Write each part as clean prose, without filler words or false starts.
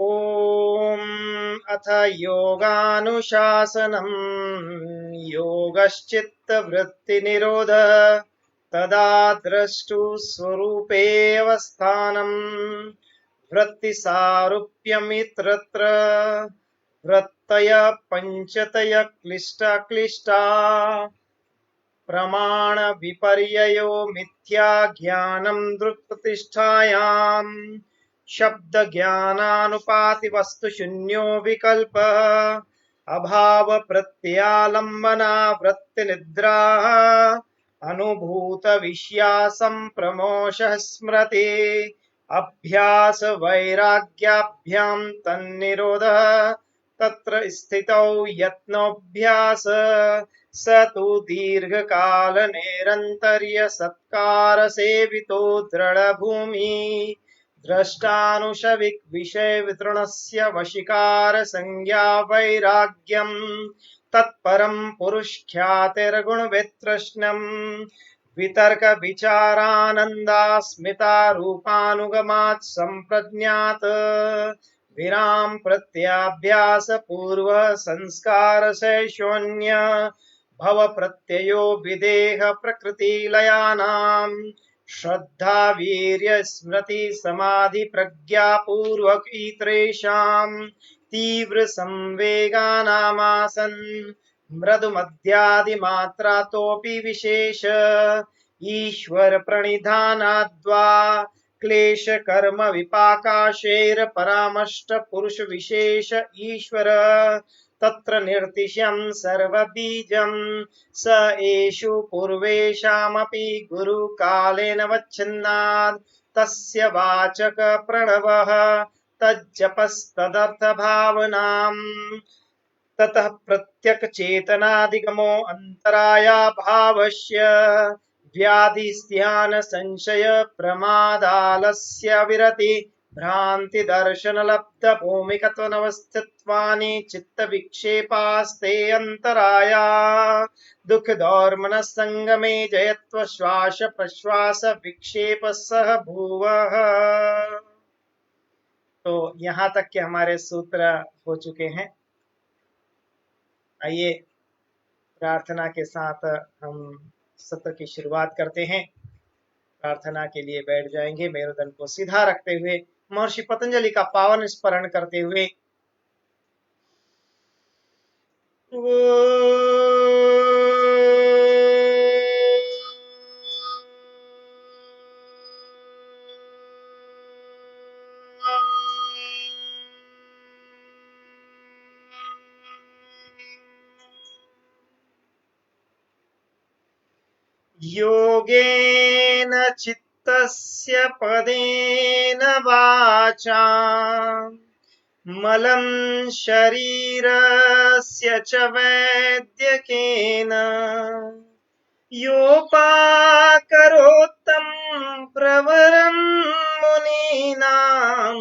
ॐ अथ योगानुशासनम् योगश्चित्तवृत्तिनिरोध तदा द्रष्टुस्वरूपेऽवस्थानम् वृत्तिसारूप्यमित्रत्र वृत्तय पञ्चतय क्लिष्टा प्रमाण विपर्ययो मिथ्या ज्ञानं दृक्प्रतिष्ठायाम् शब्द ज्ञानानुपाति वस्तु शून्यो विकल्प अभाव प्रत्यालंबना वृत्ति निद्रा अनुभूत विषया संप्रमोष स्मृति अभ्यास वैराग्याभ्यां तन्निरोध तत्र स्थितौ यत्नोऽभ्यास स तु दीर्घकाल नैरन्तर्य सत्कार सेवितो दृढभूमि द्रष्टानुषविक विषय वितृणस्य वशिकार संज्ञा वैराग्यम तत्परम पुरुषख्यातिर्गुण वितृष्णम वितर्क विचारानंदास्मिता रूपानुगमात् संप्रज्ञात विराम प्रत्याभ्यास पूर्व संस्कार शून्य भव प्रत्ययो विदेह प्रकृति लयानाम श्रद्धा वीर्य स्मृति समाधि प्रज्ञा पूर्वक इतरेषां तीव्र संवेगानामासन् मृदु मध्यादि मात्रातोपि विशेष ईश्वर प्रणिधानाद्वा क्लेश कर्म विपाकाशेर परामष्ट पुरुष विशेष ईश्वर तत्र निर्तिशं सर्वबीजं स एषु पूर्वेषामपि गुरुकालेन वच्छिन्नात् तस्य वाचक प्रणवः तज्जपस्तदर्थभावनाम् ततः प्रत्यक चेतनादिगमो अंतरायाभावस्य व्याधिस्त्यान संशय प्रमादालस्य विरति भ्रांति दर्शन लब्ध भूमिकत्वनवस्थित्वानि चित्त विक्षेपास्ते अंतराया दुख दौर्मन संगमे जयत्व श्वास प्रश्वास विक्षेप सह भुवः। तो यहाँ तक के हमारे सूत्र हो चुके हैं। आइए प्रार्थना के साथ हम सत्र की शुरुआत करते हैं। प्रार्थना के लिए बैठ जाएंगे। मेरुदंड को सीधा रखते हुए महर्षि पतंजलि का पावन स्मरण करते हुए योगेन चित्तस्य पदेन वाचा मलं शरीरस्य च वैद्यकेन योपाकरोत्तं प्रवरं मुनीनां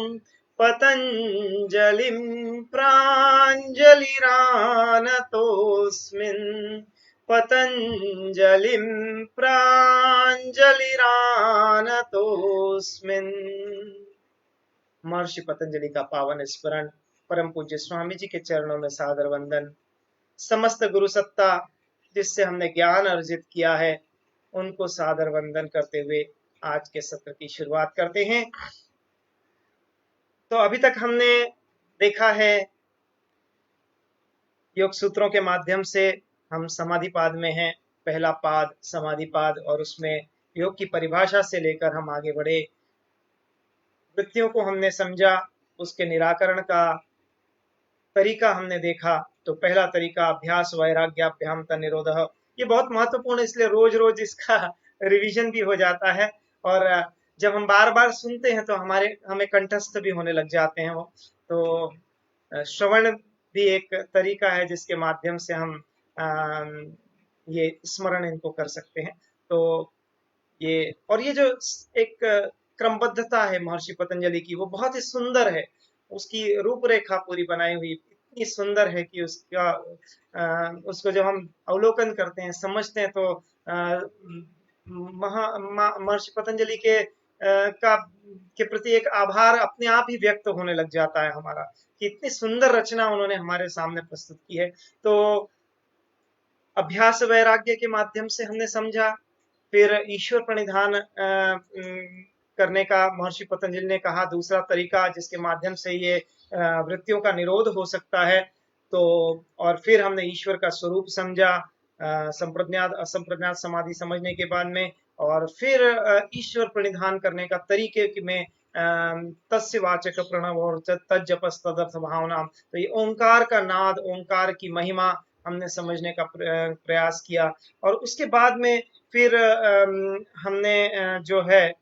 पतञ्जलिं प्राञ्जलिरानतोऽस्मिन् पतंजलिं प्राञ्जलिरानतोऽस्मिन्। महर्षि पतंजलि का पावन स्मरण, परम पूज्य स्वामी जी के चरणों में सादर वंदन। समस्त गुरु सत्ता जिससे हमने ज्ञान अर्जित किया है उनको सादर वंदन करते हुए आज के सत्र की शुरुआत करते हैं। तो अभी तक हमने देखा है योग सूत्रों के माध्यम से हम समाधि पाद में हैं। पहला पाद समाधि पाद, और उसमें योग की परिभाषा से लेकर हम आगे बढ़े। वृत्तियों को हमने समझा, उसके निराकरण का तरीका हमने देखा। तो पहला तरीका अभ्यास वैराग्याभ्याम तन्निरोधः। ये बहुत महत्वपूर्ण है, इसलिए रोज रोज इसका रिवीजन भी हो जाता है। और जब हम बार बार सुनते हैं तो हमें कंठस्थ भी होने लग जाते हैं वो। तो श्रवण भी एक तरीका है जिसके माध्यम से हम ये स्मरण इनको कर सकते हैं। तो ये जो एक क्रमबद्धता है महर्षि पतंजलि की, वो बहुत ही सुंदर है। उसकी रूपरेखा पूरी बनाई हुई इतनी सुंदर है कि उसको जब हम अवलोकन करते हैं, समझते हैं, तो महर्षि पतंजलि के का के प्रति एक आभार अपने आप ही व्यक्त होने लग जाता है हमारा, कि इतनी सुंदर रचना उन्होंने हमारे सामने प्रस्तुत की है। तो अभ्यास वैराग्य के माध्यम से हमने समझा, फिर ईश्वर प्रणिधान करने का महर्षि पतंजलि ने कहा दूसरा तरीका, जिसके माध्यम से ये वृत्तियों का निरोध हो सकता है। तो और फिर हमने ईश्वर का स्वरूप समझा संप्रज्ञात असंप्रज्ञात समाधि समझने के बाद में, और फिर ईश्वर प्रणिधान करने का तरीके में तस्य वाचक प्रणव और तज्जपस तदर्थ भावना, तो ये ओंकार का नाद, ओंकार की महिमा हमने समझने का प्रयास किया। और उसके बाद में फिर हमने जो है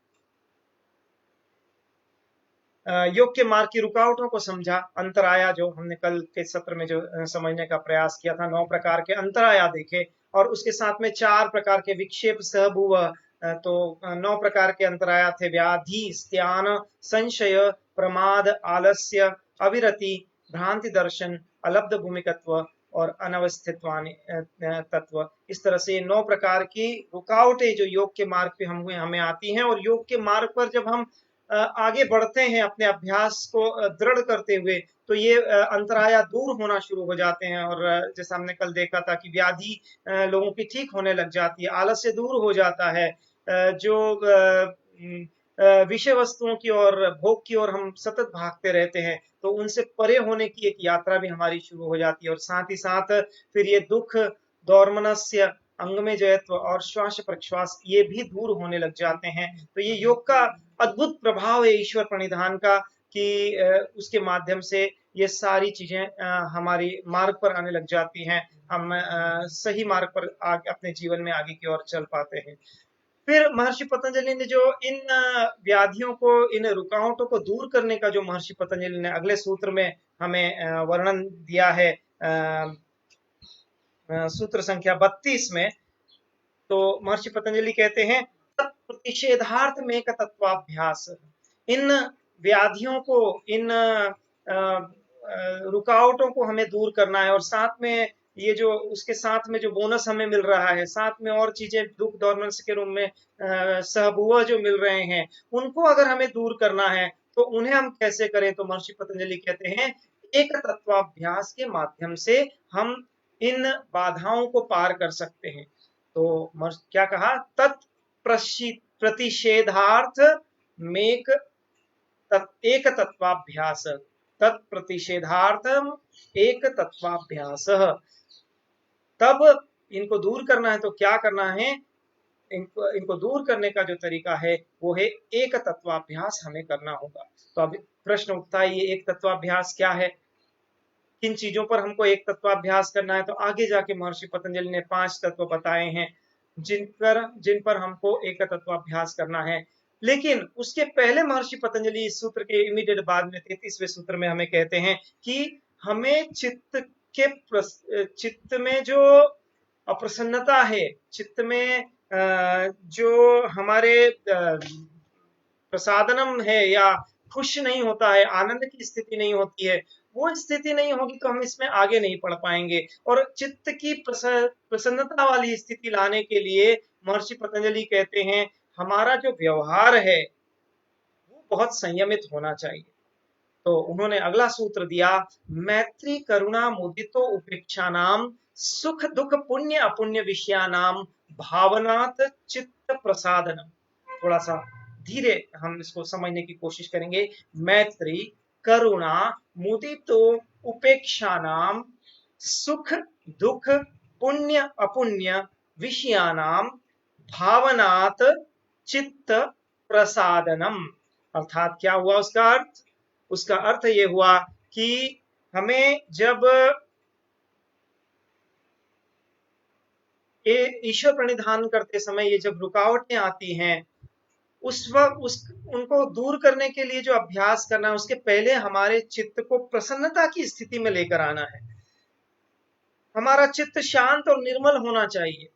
योग के मार्ग की रुकावटों को समझा, अंतराया जो हमने कल के सत्र में जो समझने का प्रयास किया था, 9 प्रकार के अंतराया देखे, और उसके साथ में 4 प्रकार के विक्षेप सहभुव। तो 9 प्रकार के अंतराया थे: व्याधि, स्त्यान, संशय, प्रमाद, आलस्य, अविरति, भ्रांति दर्शन, अलब्ध भूमिकत्व और अनवस्थितवानी तत्व। इस तरह से 9 प्रकार की रुकावटें जो योग के मार्ग पे हमें आती हैं, और योग के मार्ग पर जब हम आगे बढ़ते हैं अपने अभ्यास को दृढ़ करते हुए, तो ये अंतराया दूर होना शुरू हो जाते हैं। और जैसा हमने कल देखा था कि व्याधि लोगों की ठीक होने लग जाती है, आलस्य दूर हो जाता है, जो विषय वस्तुओं की ओर, भोग की ओर हम सतत भागते रहते हैं, तो उनसे परे होने की एक यात्रा भी हमारी शुरू हो जाती है। और साथ ही साथ फिर ये दुख, दौर्मनस्य, अंग में जयत्व और श्वास प्रश्वास, ये भी दूर होने लग जाते हैं। तो ये योग का अद्भुत प्रभाव है ईश्वर प्रणिधान का, कि उसके माध्यम से ये सारी चीजें हमारी मार्ग पर आने लग जाती हैं, हम सही मार्ग पर अपने जीवन में आगे की ओर चल पाते हैं। फिर महर्षि पतंजलि ने जो इन व्याधियों को, इन रुकावटों को दूर करने का जो महर्षि पतंजलि ने अगले सूत्र में हमें वर्णन दिया है, सूत्र संख्या 32 में, तो महर्षि पतंजलि कहते हैं प्रतिषेधार्थ में एक तत्वाभ्यास। इन व्याधियों को, इन रुकावटों को हमें दूर करना है, और साथ में ये जो उसके साथ में जो बोनस हमें मिल रहा है, साथ में और चीजें दुख दौर्मनस्य के रूप में सहभुव जो मिल रहे हैं, उनको अगर हमें दूर करना है तो उन्हें हम कैसे करें? तो महर्षि पतंजलि कहते हैं एक तत्वाभ्यास के माध्यम से हम इन बाधाओं को पार कर सकते हैं। तो क्या कहा? प्रतिषेधार्थ मेक एक तत्वाभ्यास, तत्प्रतिषेधार्थम एक तत्वाभ्यास। तब इनको दूर करना है तो क्या करना है? इनको दूर करने का जो तरीका है वो है एक तत्वाभ्यास हमें करना होगा। तो अब प्रश्न उठता है, ये एक तत्वाभ्यास क्या है? किन चीजों पर हमको एक तत्वाभ्यास करना है? तो आगे जाके महर्षि पतंजलि ने 5 तत्व बताए हैं जिन पर हमको एक तत्वाभ्यास करना है। लेकिन उसके पहले महर्षि पतंजलि इस सूत्र के इमीडिएट बाद में 33वें सूत्र में हमें कहते हैं कि हमें चित्त में जो अप्रसन्नता है, चित्त में जो हमारे प्रसादनम है या खुश नहीं होता है, आनंद की स्थिति नहीं होती है, वो स्थिति नहीं होगी तो हम इसमें आगे नहीं बढ़ पाएंगे। और चित्त की प्रसन्नता वाली स्थिति लाने के लिए महर्षि पतंजलि कहते हैं हमारा जो व्यवहार है वो बहुत संयमित होना चाहिए। तो उन्होंने अगला सूत्र दिया, मैत्री करुणा मुदितो उपेक्षा नाम सुख दुख पुण्य अपुण्य विषयानाम भावनात चित्त प्रसादनम। थोड़ा सा धीरे हम इसको समझने की कोशिश करेंगे। मैत्री करुणा मुदितो उपेक्षा नाम सुख दुख पुण्य अपुण्य विषयानाम भावनात चित्त प्रसादनम। अर्थात क्या हुआ उसका अर्थ? उसका अर्थ ये हुआ कि हमें जब ईश्वर प्रणिधान करते समय ये जब रुकावटें आती हैं, उस वक्त उनको दूर करने के लिए जो अभ्यास करना है, उसके पहले हमारे चित्त को प्रसन्नता की स्थिति में लेकर आना है। हमारा चित्त शांत और निर्मल होना चाहिए।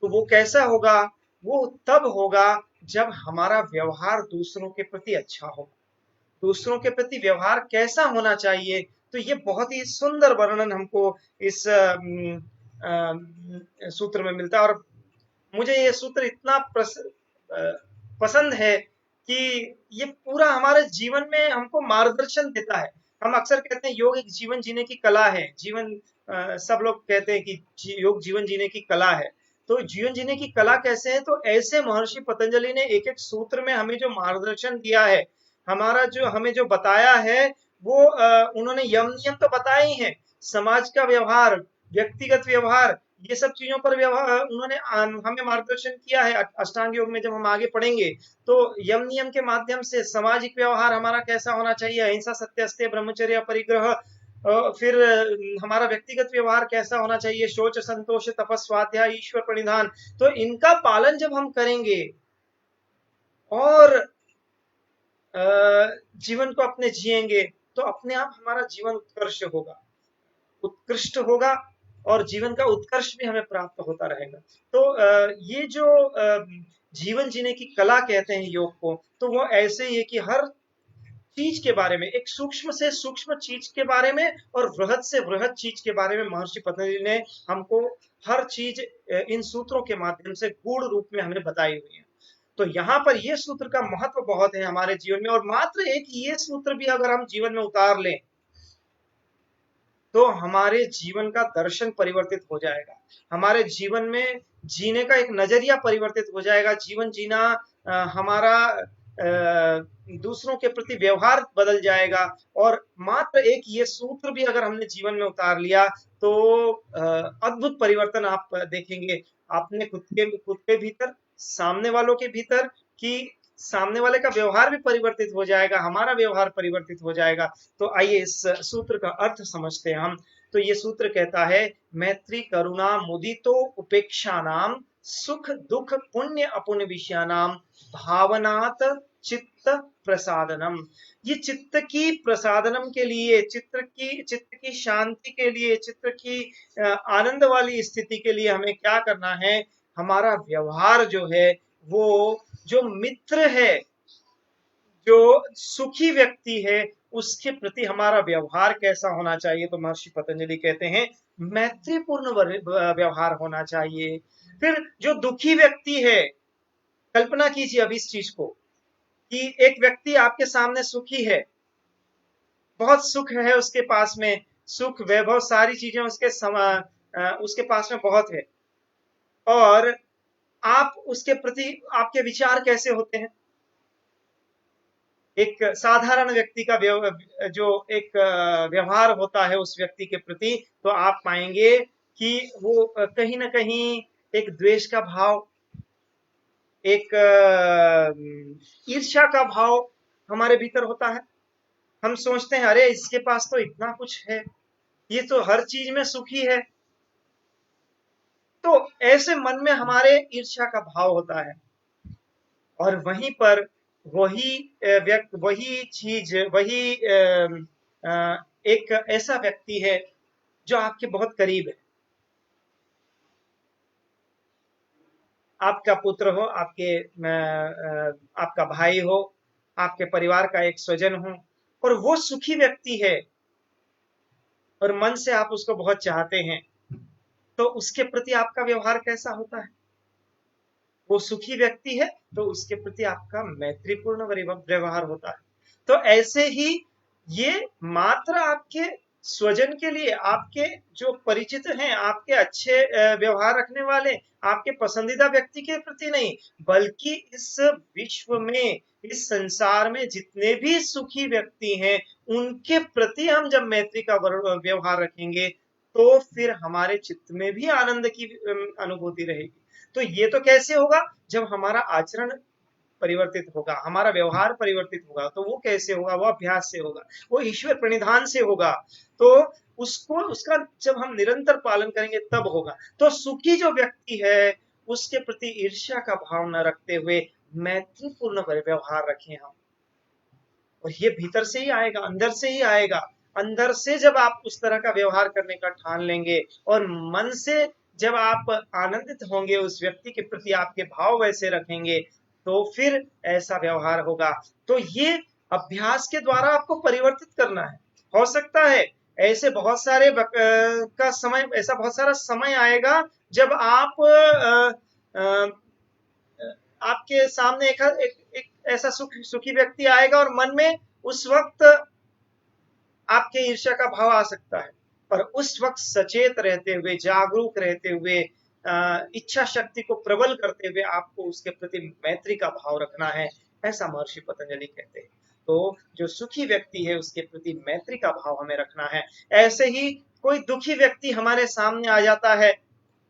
तो वो कैसा होगा? वो तब होगा जब हमारा व्यवहार दूसरों के प्रति अच्छा हो। दूसरों के प्रति व्यवहार कैसा होना चाहिए? तो ये बहुत ही सुंदर वर्णन हमको इस सूत्र में मिलता है। और मुझे ये सूत्र इतना पसंद है कि ये पूरा हमारे जीवन में हमको मार्गदर्शन देता है। हम अक्सर कहते हैं योग एक जीवन जीने की कला है। सब लोग कहते हैं कि योग जीवन जीने की कला है। तो जीवन जीने की कला कैसे है? तो ऐसे महर्षि पतंजलि ने एक एक सूत्र में हमें जो मार्गदर्शन दिया है, हमें जो बताया है, वो उन्होंने यम नियम तो बताए ही हैं। समाज का व्यवहार, व्यक्तिगत व्यवहार, ये सब चीजों पर व्यवहार उन्होंने हमें मार्गदर्शन किया है। अष्टांग योग में जब हम आगे पढ़ेंगे तो यम नियम के माध्यम से सामाजिक व्यवहार हमारा कैसा होना चाहिए, अहिंसा, सत्य, अस्तेय, ब्रह्मचर्य, परिग्रह, फिर हमारा व्यक्तिगत व्यवहार कैसा होना चाहिए, शौच, संतोष, तपस्वाध्याय, ईश्वर प्रणिधान। तो इनका पालन जब हम करेंगे और जीवन को अपने जिएंगे तो अपने आप हमारा जीवन उत्कृष्ट होगा और जीवन का उत्कर्ष भी हमें प्राप्त होता रहेगा। तो ये जो जीवन जीने की कला कहते हैं योग को, तो वो ऐसे ही है कि हर चीज के बारे में, एक सूक्ष्म से सूक्ष्म चीज के बारे में और वृहद से वृहद चीज के बारे में महर्षि पतंजलि ने हमको हर चीज इन सूत्रों के माध्यम से गूढ़ रूप में हमें बताई हुई है। तो यहाँ पर ये सूत्र का महत्व बहुत है हमारे जीवन में, और मात्र एक ये सूत्र भी अगर हम जीवन में उतार लें तो हमारे जीवन का दर्शन परिवर्तित हो जाएगा। हमारे जीवन में जीने का एक नजरिया परिवर्तित हो जाएगा। जीवन जीना हमारा दूसरों के प्रति व्यवहार बदल जाएगा। और मात्र एक ये सूत्र भी अगर हमने जीवन में उतार लिया तो अद्भुत परिवर्तन आप देखेंगे अपने खुद के भीतर, सामने वालों के भीतर, कि सामने वाले का व्यवहार भी परिवर्तित हो जाएगा, हमारा व्यवहार परिवर्तित हो जाएगा। तो आइए इस सूत्र का अर्थ समझते हैं हम। तो ये सूत्र कहता है, मैत्री करुणा मुदितो उपेक्षा नाम सुख दुख पुण्य अपुण्य विषयानाम भावनात चित्त प्रसादनम। ये चित्त की प्रसादनम के लिए, चित्त की शांति के लिए, चित्त की आनंद वाली स्थिति के लिए हमें क्या करना है? हमारा व्यवहार जो है, वो जो मित्र है, जो सुखी व्यक्ति है, उसके प्रति हमारा व्यवहार कैसा होना चाहिए? तो महर्षि पतंजलि कहते हैं मैत्रीपूर्ण व्यवहार होना चाहिए। फिर जो दुखी व्यक्ति है, कल्पना कीजिए अब इस चीज को कि एक व्यक्ति आपके सामने सुखी है, बहुत सुख है उसके पास में, सुख वैभव सारी चीजें उसके पास में बहुत है, और आप उसके प्रति आपके विचार कैसे होते हैं? एक साधारण व्यक्ति का जो एक व्यवहार होता है उस व्यक्ति के प्रति, तो आप पाएंगे कि वो कहीं ना कहीं एक द्वेष का भाव, एक ईर्ष्या का भाव हमारे भीतर होता है। हम सोचते हैं अरे इसके पास तो इतना कुछ है, ये तो हर चीज में सुखी है। तो ऐसे मन में हमारे ईर्ष्या का भाव होता है, और वहीं पर वही चीज, एक ऐसा व्यक्ति है जो आपके बहुत करीब है, आपका पुत्र हो, आपका भाई हो, आपके परिवार का एक स्वजन हो, और वो सुखी व्यक्ति है और मन से आप उसको बहुत चाहते हैं, तो उसके प्रति आपका व्यवहार कैसा होता है? वो सुखी व्यक्ति है तो उसके प्रति आपका मैत्रीपूर्ण व्यवहार होता है। तो ऐसे ही ये मात्र आपके स्वजन के लिए, आपके जो परिचित हैं, आपके अच्छे व्यवहार रखने वाले, आपके पसंदीदा व्यक्ति के प्रति नहीं, बल्कि इस विश्व में, इस संसार में जितने भी सुखी व्यक्ति हैं, उनके प्रति हम जब मैत्री का व्यवहार रखेंगे तो फिर हमारे चित्त में भी आनंद की अनुभूति रहेगी। तो ये तो कैसे होगा? जब हमारा आचरण परिवर्तित होगा, हमारा व्यवहार परिवर्तित होगा। तो वो कैसे होगा? वो अभ्यास से होगा, वो ईश्वर प्रणिधान से होगा। तो उसका जब हम निरंतर पालन करेंगे तब होगा। तो सुखी जो व्यक्ति है उसके प्रति ईर्ष्या का भाव न रखते हुए मैत्रीपूर्ण व्यवहार रखें हम। और ये भीतर से ही आएगा, अंदर से ही आएगा। अंदर से जब आप उस तरह का व्यवहार करने का ठान लेंगे और मन से जब आप आनंदित होंगे, उस व्यक्ति के प्रति आपके भाव वैसे रखेंगे, तो फिर ऐसा व्यवहार होगा। तो ये अभ्यास के द्वारा आपको परिवर्तित करना है। हो सकता है ऐसे बहुत सारे ऐसा बहुत सारा समय आएगा जब आप आपके सामने एक ऐसा सुखी व्यक्ति आएगा और मन में उस वक्त आपके ईर्ष्या का भाव आ सकता है, पर उस वक्त सचेत रहते हुए, जागरूक रहते हुए, इच्छा शक्ति को प्रबल करते हुए आपको उसके प्रति मैत्री का भाव रखना है, ऐसा महर्षि पतंजलि कहते हैं। तो जो सुखी व्यक्ति है उसके प्रति मैत्री का भाव हमें रखना है। ऐसे ही कोई दुखी व्यक्ति हमारे सामने आ जाता है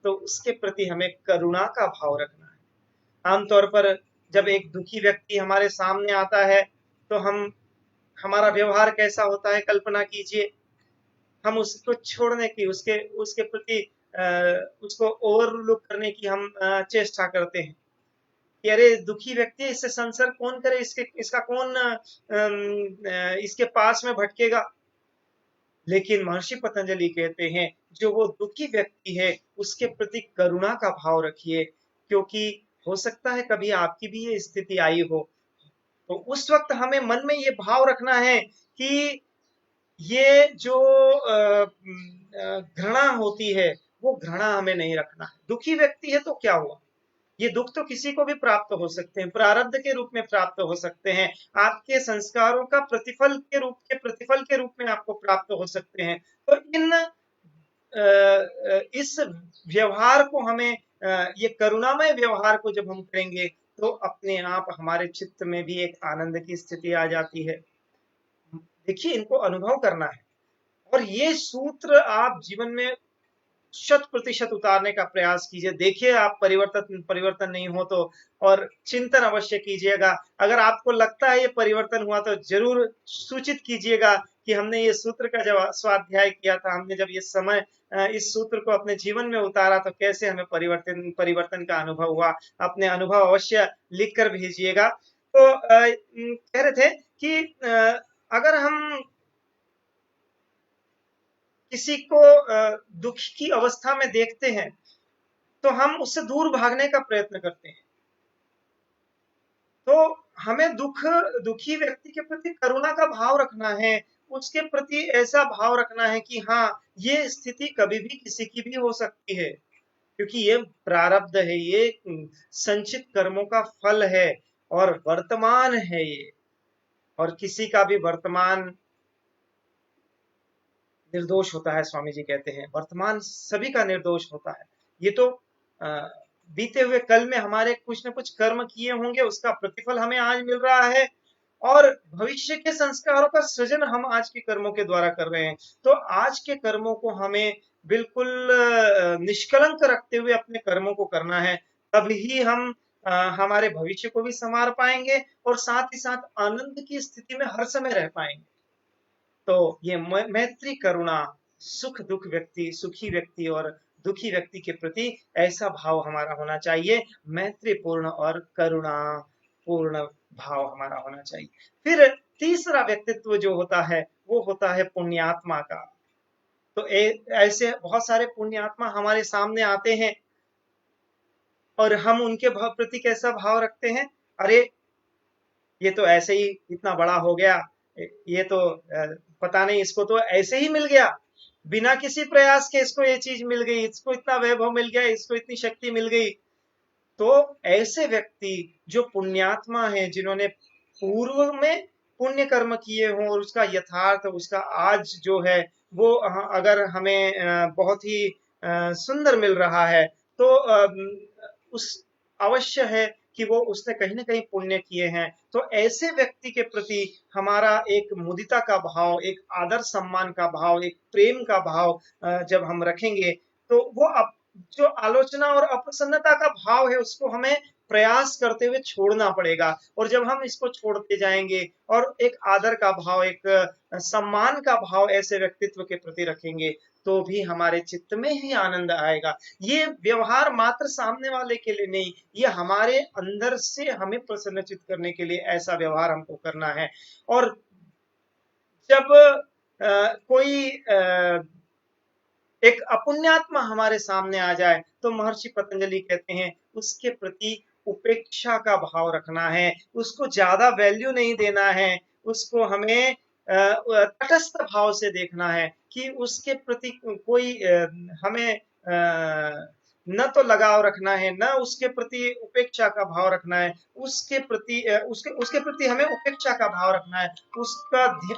तो उसके प्रति हमें करुणा का भाव रखना है। आमतौर पर जब एक दुखी व्यक्ति हमारे सामने आता है तो हमारा व्यवहार कैसा होता है, कल्पना कीजिए। हम उसको छोड़ने की, उसके उसके प्रति उसको ओवरलुक करने की हम चेष्टा करते हैं कि अरे दुखी व्यक्ति है, इससे संसर्ग कौन करे, इसका कौन इसके पास में भटकेगा। लेकिन महर्षि पतंजलि कहते हैं जो वो दुखी व्यक्ति है उसके प्रति करुणा का भाव रखिए, क्योंकि हो सकता है कभी आपकी भी ये स्थिति आई हो। तो उस वक्त हमें मन में ये भाव रखना है कि ये जो घृणा होती है वो घृणा हमें नहीं रखना है। दुखी व्यक्ति है तो क्या हुआ, ये दुख तो किसी को भी प्राप्त हो सकते हैं, प्रारब्ध के रूप में प्राप्त हो सकते हैं, आपके संस्कारों का प्रतिफल के रूप में आपको प्राप्त हो सकते हैं। तो इस व्यवहार को हमें, ये करुणामय व्यवहार को जब हम करेंगे तो अपने आप हमारे चित्त में भी एक आनंद की स्थिति आ जाती है। देखिए, इनको अनुभव करना है और ये सूत्र आप जीवन में 100% उतारने का प्रयास कीजिए। देखिए आप परिवर्तन नहीं हो तो, और चिंतन अवश्य कीजिएगा। अगर आपको लगता है ये परिवर्तन हुआ तो जरूर सूचित कीजिएगा कि हमने ये सूत्र का जब स्वाध्याय किया था, हमने जब इस सूत्र को अपने जीवन में उतारा तो कैसे हमें परिवर्तन का अनुभव हुआ। अपने अनुभव अवश्य लिख कर भेजिएगा। तो कह रहे थे कि अगर हम किसी को दुख की अवस्था में देखते हैं तो हम उससे दूर भागने का प्रयत्न करते हैं। तो हमें दुखी व्यक्ति के प्रति करुणा का भाव रखना है, उसके प्रति ऐसा भाव रखना है कि हाँ, ये स्थिति कभी भी किसी की भी हो सकती है, क्योंकि ये प्रारब्ध है, ये संचित कर्मों का फल है और वर्तमान है ये, और किसी का भी वर्तमान निर्दोष होता है। स्वामी जी कहते हैं वर्तमान सभी का निर्दोष होता है। ये तो बीते हुए कल में हमारे कुछ न कुछ कर्म किए होंगे, उसका प्रतिफल हमें आज मिल रहा है, और भविष्य के संस्कारों का सृजन हम आज के कर्मों के द्वारा कर रहे हैं। तो आज के कर्मों को हमें बिल्कुल निष्कलंक रखते हुए अपने कर्मों को करना है, तभी हम हमारे भविष्य को भी संवार पाएंगे और साथ ही साथ आनंद की स्थिति में हर समय रह पाएंगे। तो ये मैत्री करुणा, सुख दुख व्यक्ति, सुखी व्यक्ति और दुखी व्यक्ति के प्रति ऐसा भाव हमारा होना चाहिए, मैत्रीपूर्ण और करुणा पूर्ण भाव हमारा होना चाहिए। फिर तीसरा व्यक्तित्व जो होता है वो होता है पुण्यात्मा का। तो ऐसे बहुत सारे पुण्यात्मा हमारे सामने आते हैं और हम उनके प्रति कैसा भाव रखते हैं, अरे ये तो ऐसे ही इतना बड़ा हो गया, ये तो पता नहीं इसको तो ऐसे ही मिल गया, बिना किसी प्रयास के इसको ये चीज मिल गई, इसको इतना वैभव मिल गया, इसको इतनी शक्ति मिल गई। तो ऐसे व्यक्ति जो पुण्यात्मा है, जिन्होंने पूर्व में पुण्य कर्म किए हों और उसका यथार्थ, उसका आज जो है वो अगर हमें बहुत ही सुंदर मिल रहा है, तो उस अवश्य है कि वो उसने कहीं ना कहीं पुण्य किए हैं। तो ऐसे व्यक्ति के प्रति हमारा एक मुदिता का भाव, एक आदर सम्मान का भाव, एक प्रेम का भाव जब हम रखेंगे तो वो जो आलोचना और अप्रसन्नता का भाव है उसको हमें प्रयास करते हुए छोड़ना पड़ेगा। और जब हम इसको छोड़ते जाएंगे और एक आदर का भाव, एक सम्मान का भाव ऐसे व्यक्तित्व के प्रति रखेंगे तो भी हमारे चित्त में ही आनंद आएगा। ये व्यवहार मात्र सामने वाले के लिए नहीं, ये हमारे अंदर से हमें प्रसन्नचित करने के लिए ऐसा व्यवहार हमको करना है। और जब कोई एक अपुण्यात्मा हमारे सामने आ जाए तो महर्षि पतंजलि कहते हैं उसके प्रति उपेक्षा का भाव रखना है, उसको ज्यादा वैल्यू नहीं देना है, उसको हमें तटस्थ भाव से देखना है कि उसके प्रति कोई हमें न तो लगाव रखना है, न उसके प्रति उपेक्षा का भाव रखना है, उसके प्रति उसके प्रति हमें उपेक्षा का भाव रखना है,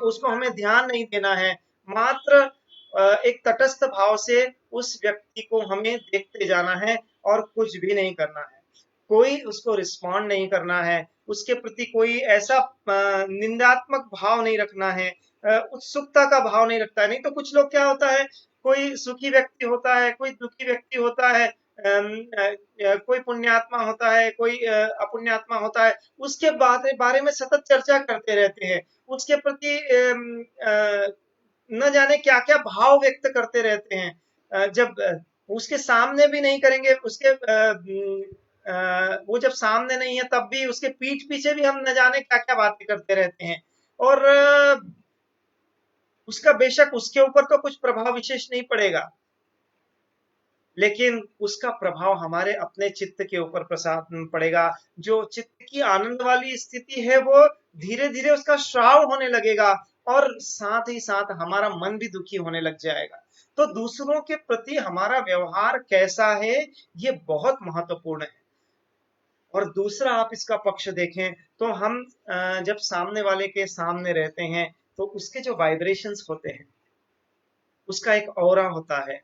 उसको हमें ध्यान नहीं देना है। मात्र एक तटस्थ भाव से उस व्यक्ति को हमें देखते जाना है और कुछ भी नहीं करना है। कोई उसको रिस्पॉन्ड नहीं करना है, उसके प्रति कोई ऐसा निंदात्मक भाव नहीं रखना है, उत्सुकता का भाव नहीं रखता है। नहीं तो कुछ लोग क्या होता है, कोई सुखी व्यक्ति होता है, कोई दुखी व्यक्ति होता है, कोई पुण्यात्मा होता है, कोई अपुण्यात्मा होता है, उसके बारे में सतत चर्चा करते रहते हैं, उसके प्रति न जाने क्या क्या भाव व्यक्त करते रहते हैं। जब उसके सामने भी नहीं करेंगे, वो जब सामने नहीं है तब भी उसके पीठ पीछे भी हम न जाने क्या क्या बातें करते रहते हैं। और उसका बेशक उसके ऊपर तो कुछ प्रभाव विशेष नहीं पड़ेगा, लेकिन उसका प्रभाव हमारे अपने चित्त के ऊपर पड़ेगा। जो चित्त की आनंद वाली स्थिति है वो धीरे धीरे उसका श्राव होने लगेगा, और साथ ही साथ हमारा मन भी दुखी होने लग जाएगा। तो दूसरों के प्रति हमारा व्यवहार कैसा है, ये बहुत महत्वपूर्ण है। और दूसरा आप इसका पक्ष देखें तो हम जब सामने वाले के सामने रहते हैं तो उसके जो वाइब्रेशंस होते हैं, उसका एक ऑरा होता है,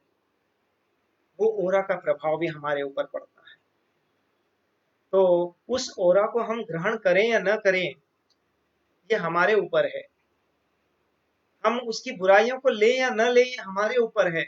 वो ऑरा का प्रभाव भी हमारे ऊपर पड़ता है। तो उस ऑरा को हम ग्रहण करें या न करें, ये हमारे ऊपर है। हम उसकी बुराइयों को ले या न ले, ये हमारे ऊपर है।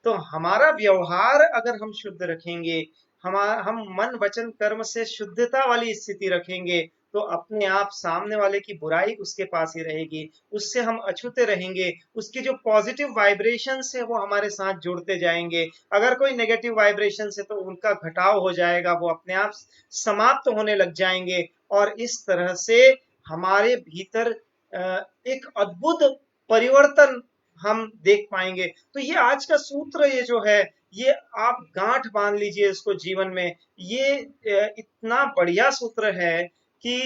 तो हमारा व्यवहार अगर हम शुद्ध रखेंगे, हम मन वचन कर्म से शुद्धता वाली स्थिति रखेंगे, तो अपने आप सामने वाले की बुराई उसके पास ही रहेगी, उससे हम अछूते रहेंगे, उसकी जो पॉजिटिव वाइब्रेशंस है वो हमारे साथ जुड़ते जाएंगे। अगर कोई नेगेटिव वाइब्रेशंस है तो उनका घटाव हो जाएगा, वो अपने आप समाप्त होने लग जाएंगे। और इस तरह से हमारे भीतर एक अद्भुत परिवर्तन हम देख पाएंगे। तो ये आज का सूत्र, ये जो है, ये आप गांठ बांध लीजिए इसको जीवन में। ये इतना बढ़िया सूत्र है कि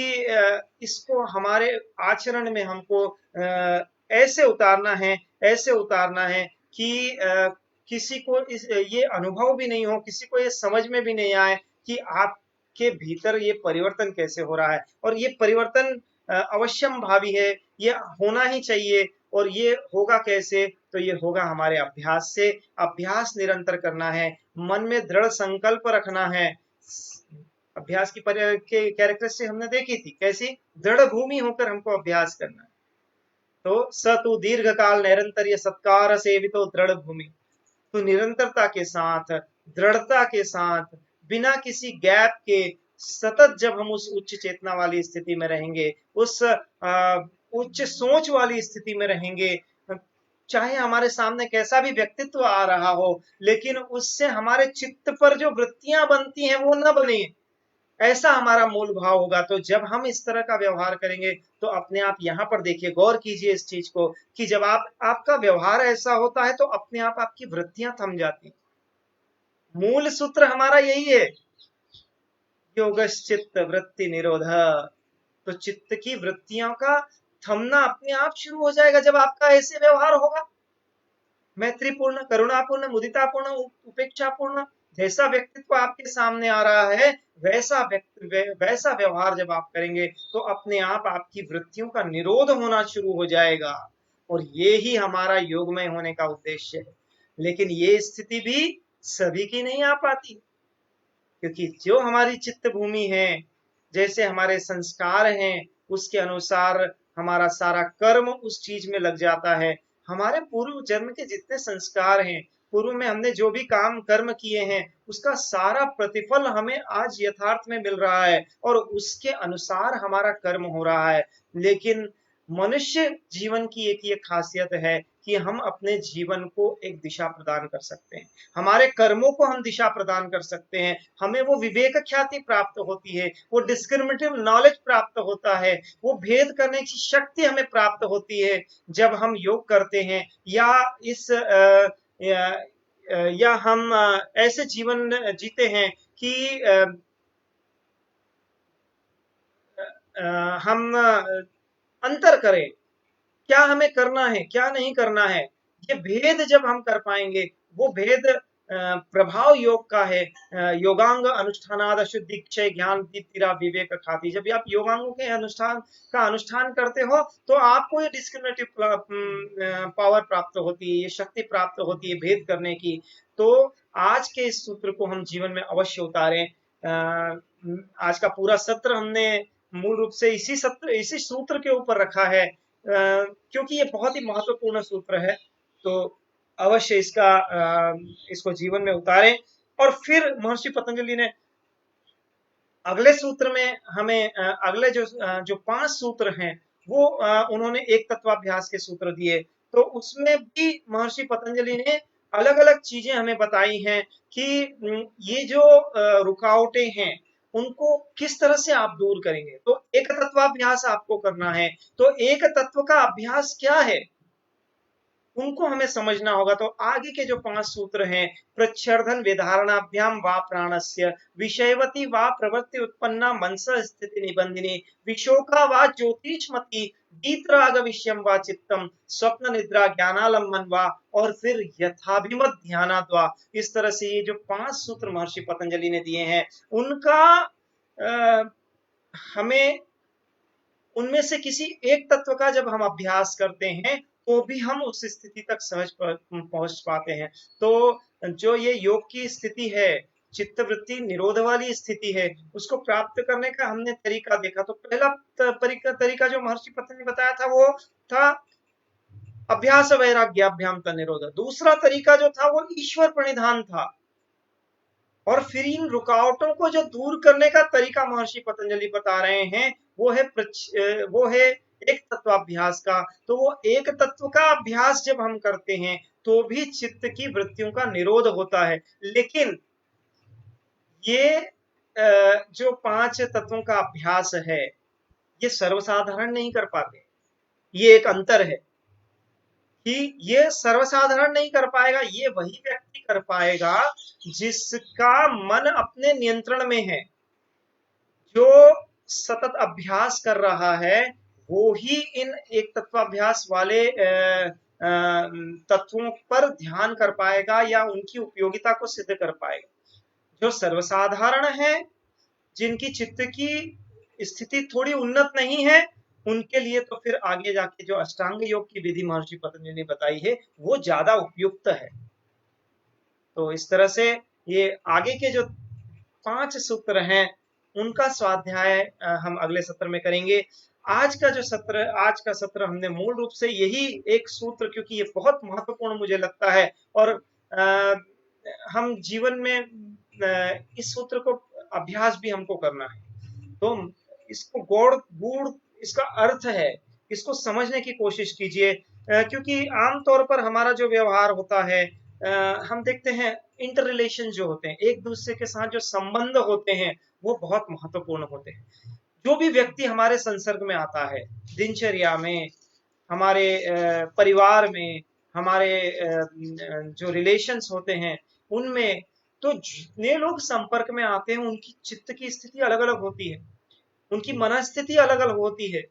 इसको हमारे आचरण में हमको ऐसे उतारना है, ऐसे उतारना है कि किसी को ये अनुभव भी नहीं हो, किसी को ये समझ में भी नहीं आए कि आपके भीतर ये परिवर्तन कैसे हो रहा है। और ये परिवर्तन अवश्यम भावी है, ये होना ही चाहिए। और ये होगा कैसे, तो ये होगा हमारे अभ्यास से। अभ्यास निरंतर करना है, मन में दृढ़ संकल्प रखना है। अभ्यास की कैरेक्टरिस्टिक हमने देखी थी, कैसी दृढ़ भूमि होकर हमको अभ्यास करना है। तो स तू दीर्घ काल निरंतर सत्कार सेवितो दृढ़ भूमि। तो निरंतरता के साथ, दृढ़ता के साथ, बिना किसी गैप के सतत जब हम उस उच्च चेतना वाली स्थिति में रहेंगे, उस उच्च सोच वाली स्थिति में रहेंगे, चाहे हमारे सामने कैसा भी व्यक्तित्व आ रहा हो, लेकिन उससे हमारे चित्त पर जो वृत्तियां बनती हैं वो न बने, ऐसा हमारा मूल भाव होगा। तो जब हम इस तरह का व्यवहार करेंगे तो अपने आप यहाँ पर देखिए, गौर कीजिए इस चीज को कि जब आपका व्यवहार ऐसा होता है तो अपने आप आपकी वृत्तियां थम जाती हैं। मूल सूत्र हमारा यही है, योगश्चित्त वृत्ति निरोध। तो चित्त की वृत्तियों का थमना अपने आप शुरू हो जाएगा जब आपका ऐसे व्यवहार होगा। मैत्रीपूर्ण, करुणापूर्ण, मुदितापूर्ण, उपेक्षापूर्ण जैसा व्यक्तित्व आपके सामने आ रहा है, वैसा व्यवहार जब आप करेंगे तो अपने आप आपकी वृत्तियों का निरोध होना शुरू हो जाएगा। और ये ही हमारा योगमय होने का उद्देश्य है। लेकिन ये स्थिति भी सभी की नहीं आ पाती, क्योंकि जो हमारी चित्त भूमि है, जैसे हमारे संस्कार हैं, उसके अनुसार हमारा सारा कर्म उस चीज में लग जाता है। हमारे पूर्व जन्म के जितने संस्कार हैं, पूर्व में हमने जो भी काम कर्म किए हैं, उसका सारा प्रतिफल हमें आज यथार्थ में मिल रहा है और उसके अनुसार हमारा कर्म हो रहा है। लेकिन मनुष्य जीवन की एक ये खासियत है कि हम अपने जीवन को एक दिशा प्रदान कर सकते हैं, हमारे कर्मों को हम दिशा प्रदान कर सकते हैं। हमें वो विवेक ख्याति प्राप्त होती है, वो डिस्क्रिमिनेटिव नॉलेज प्राप्त होता है, वो भेद करने की शक्ति हमें प्राप्त होती है जब हम योग करते हैं, या इस या हम ऐसे जीवन जीते हैं कि हम अंतर करें, क्या हमें करना है क्या नहीं करना है। ये भेद जब हम कर पाएंगे, वो भेद प्रभाव योग का है। योगांग अनुष्ठानाद शुद्धि क्षय ज्ञान तीरा विवेक खाती। जब आप योगांगों के अनुष्ठान का अनुष्ठान करते हो तो आपको ये डिस्क्रिमिनेटिव पावर प्राप्त होती है, ये शक्ति प्राप्त होती है भेद करने की। तो आज के इस सूत्र को हम जीवन में अवश्य उतारें। आज का पूरा सत्र हमने मूल रूप से इसी सूत्र के ऊपर रखा है, क्योंकि ये बहुत ही महत्वपूर्ण सूत्र है। तो अवश्य इसको जीवन में उतारें। और फिर महर्षि पतंजलि ने अगले सूत्र में हमें अगले जो 5 सूत्र हैं वो उन्होंने एक तत्वाभ्यास के सूत्र दिए। तो उसमें भी महर्षि पतंजलि ने अलग अलग चीजें हमें बताई हैं कि ये जो रुकावटें हैं उनको किस तरह से आप दूर करेंगे। तो एक तत्वाभ्यास आपको करना है। तो एक तत्व का अभ्यास क्या है उनको हमें समझना होगा। तो आगे के जो 5 सूत्र हैं, प्रच्छर्दन विधारणाभ्याम वा प्राणस्य विषयवती वा प्रवृत्ति उत्पन्ना मनस स्थिति निबंधिनी विशोका वा ज्योतिषमती गीतराग विषयम वा चित्तम स्वप्न निद्रा ज्ञानालंबन वा और फिर यथाभिमत ध्यानाद्वा। इस तरह से ये जो 5 सूत्र महर्षि पतंजलि ने दिए हैं उनका हमें उनमें से किसी एक तत्व का जब हम अभ्यास करते हैं तो भी हम उस स्थिति तक सहज पहुंच पाते हैं। तो जो ये योग की स्थिति है, चित्तवृत्ति निरोध वाली स्थिति है, उसको प्राप्त करने का हमने तरीका देखा। तो पहला तरीका जो महर्षि पतंजलि ने बताया था वो था अभ्यास वैराग्याभ्याम का निरोध। दूसरा तरीका जो था वो ईश्वर प्रणिधान था। और फिर इन रुकावटों को जो दूर करने का तरीका महर्षि पतंजलि बता रहे हैं वो है एक तत्वाभ्यास का। तो वो एक तत्व का अभ्यास जब हम करते हैं तो भी चित्त की वृत्तियों का निरोध होता है। लेकिन ये जो 5 तत्वों का अभ्यास है ये सर्वसाधारण नहीं कर पाते। ये एक अंतर है कि ये सर्वसाधारण नहीं कर पाएगा, ये वही व्यक्ति कर पाएगा जिसका मन अपने नियंत्रण में है। जो सतत अभ्यास कर रहा है वो ही इन एक तत्वाभ्यास वाले तत्वों पर ध्यान कर पाएगा या उनकी उपयोगिता को सिद्ध कर पाएगा। जो सर्वसाधारण है, जिनकी चित्त की स्थिति थोड़ी उन्नत नहीं है, उनके लिए तो फिर आगे जाके जो अष्टांग योग की विधि महर्षि पतंजलि ने बताई है वो ज्यादा उपयुक्त है। तो इस तरह से ये आगे के जो 5 सूत्र हैं उनका स्वाध्याय हम अगले सत्र में करेंगे। आज का सत्र हमने मूल रूप से यही एक सूत्र, क्योंकि ये बहुत महत्वपूर्ण मुझे लगता है और हम जीवन में इस सूत्र को अभ्यास भी हमको करना है। तो इसको गूढ़ इसका अर्थ है, इसको समझने की कोशिश कीजिए, क्योंकि आमतौर पर हमारा जो व्यवहार होता है हम देखते हैं इंटर रिलेशन जो होते हैं, एक दूसरे के साथ जो संबंध होते हैं वो बहुत महत्वपूर्ण होते हैं। जो भी व्यक्ति हमारे संसर्ग में आता है दिनचर्या में, हमारे परिवार में, हमारे जो रिलेशंस होते हैं उनमें, तो जितने लोग संपर्क में आते हैं उनकी चित्त की स्थिति अलग अलग होती है, उनकी मनस्थिति अलग अलग होती है।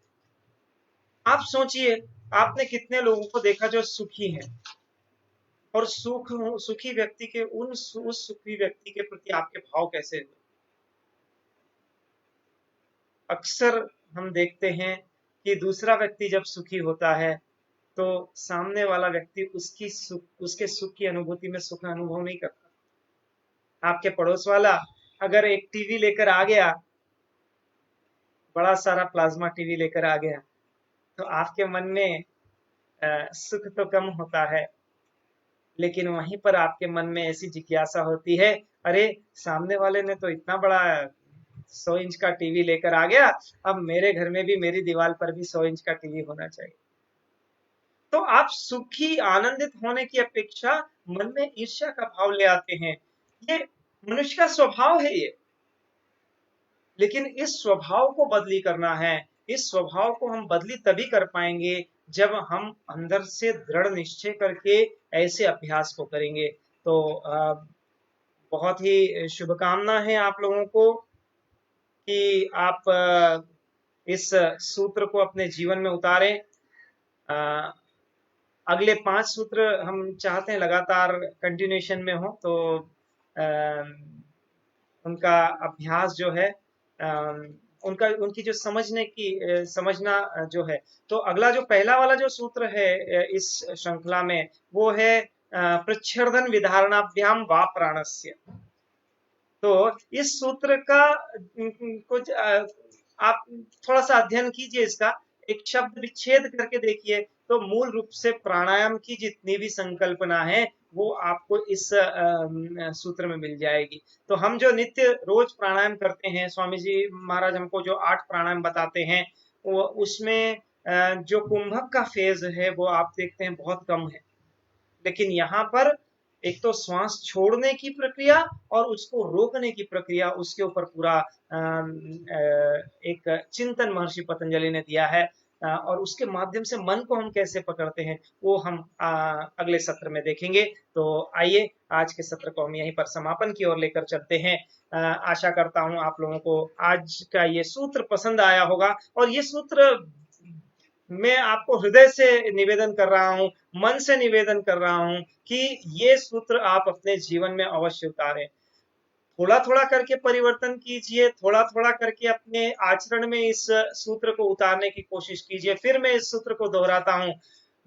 आप सोचिए, आपने कितने लोगों को देखा जो सुखी हैं और सुखी व्यक्ति के उस सुखी व्यक्ति के प्रति आपके भाव कैसे हैं। अक्सर हम देखते हैं कि दूसरा व्यक्ति जब सुखी होता है तो सामने वाला व्यक्ति उसके सुख की अनुभूति में सुख अनुभव नहीं करता। आपके पड़ोस वाला अगर एक टीवी लेकर आ गया, बड़ा सारा प्लाज्मा टीवी लेकर आ गया, तो आपके मन में सुख तो कम होता है, लेकिन वहीं पर आपके मन में ऐसी जिज्ञासा होती है, अरे सामने वाले ने तो इतना बड़ा 100 इंच का टीवी लेकर आ गया, अब मेरे घर में भी, मेरी दीवार पर भी 100 इंच का टीवी होना चाहिए। तो आप सुखी आनंदित होने की अपेक्षा मन में ईर्ष्या का भाव ले आते हैं। ये मनुष्य का स्वभाव है ये, लेकिन इस स्वभाव को बदली करना है। इस स्वभाव को हम बदली तभी कर पाएंगे जब हम अंदर से दृढ़ निश्चय करके ऐसे अभ्यास को करेंगे। तो बहुत ही शुभकामना है आप लोगों को कि आप इस सूत्र को अपने जीवन में उतारें। अगले 5 सूत्र हम चाहते हैं लगातार कंटिन्यूएशन में हो, तो उनका अभ्यास जो है, उनकी जो समझना जो है, तो अगला जो पहला वाला जो सूत्र है इस श्रृंखला में, वो है प्रच्छर्दन विधारणाभ्याम वा प्राणस्य। तो इस सूत्र का कुछ आप थोड़ा सा अध्ययन कीजिए, इसका एक शब्द विच्छेद करके देखिए, तो मूल रूप से प्राणायाम की जितनी भी संकल्पना है वो आपको इस सूत्र में मिल जाएगी। तो हम जो नित्य रोज प्राणायाम करते हैं, स्वामी जी महाराज हमको जो 8 प्राणायाम बताते हैं, वो उसमें जो कुंभक का फेज है वो आप देखते हैं बहुत कम है, लेकिन यहाँ पर एक तो श्वास छोड़ने की प्रक्रिया और उसको रोकने की प्रक्रिया, उसके ऊपर पूरा एक चिंतन महर्षि पतंजलि ने दिया है, और उसके माध्यम से मन को हम कैसे पकड़ते हैं वो हम अगले सत्र में देखेंगे। तो आइए आज के सत्र को हम यहीं पर समापन की ओर लेकर चलते हैं। आशा करता हूं आप लोगों को आज का ये सूत्र पसंद आया होगा, और ये सूत्र मैं आपको हृदय से निवेदन कर रहा हूं, मन से निवेदन कर रहा हूं कि ये सूत्र आप अपने जीवन में अवश्य उतारें। थोड़ा थोड़ा करके परिवर्तन कीजिए, थोड़ा थोड़ा करके अपने आचरण में इस सूत्र को उतारने की कोशिश कीजिए। फिर मैं इस सूत्र को दोहराता हूं,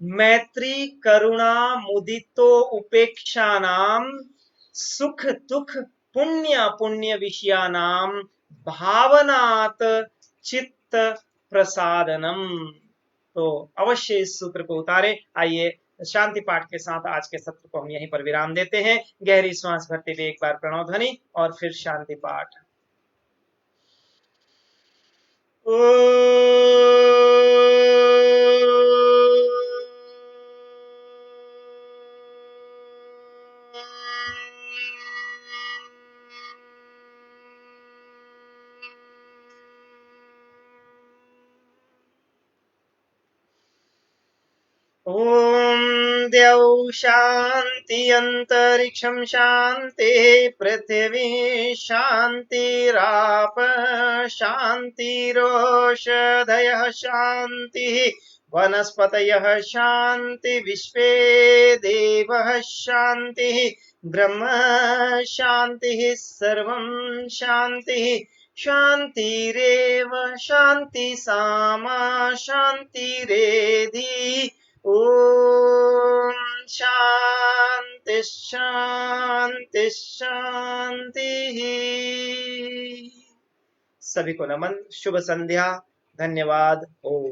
मैत्री करुणा मुदितो उपेक्षानाम सुख दुख पुण्य पुण्य विषयानाम भावनात चित्त प्रसादनम। तो अवश्य इस सूत्र को उतारे। आइए शांति पाठ के साथ आज के सत्र को हम यहीं पर विराम देते हैं। गहरी श्वास भरते हुए एक बार प्रणव ध्वनि और फिर शांति पाठ। ओम द्यौ शांति अंतरिक्षं शांति पृथ्वी शांतिराप शांतिरोषधयः शांति वनस्पतयः शांति विश्वे देवः शांति ब्रह्म शांति सर्वं शांति शांतिरेव शांति सामा शांतिरेधि। ओम शांति शांति शांति। सभी को नमन, शुभ संध्या, धन्यवाद। ओम।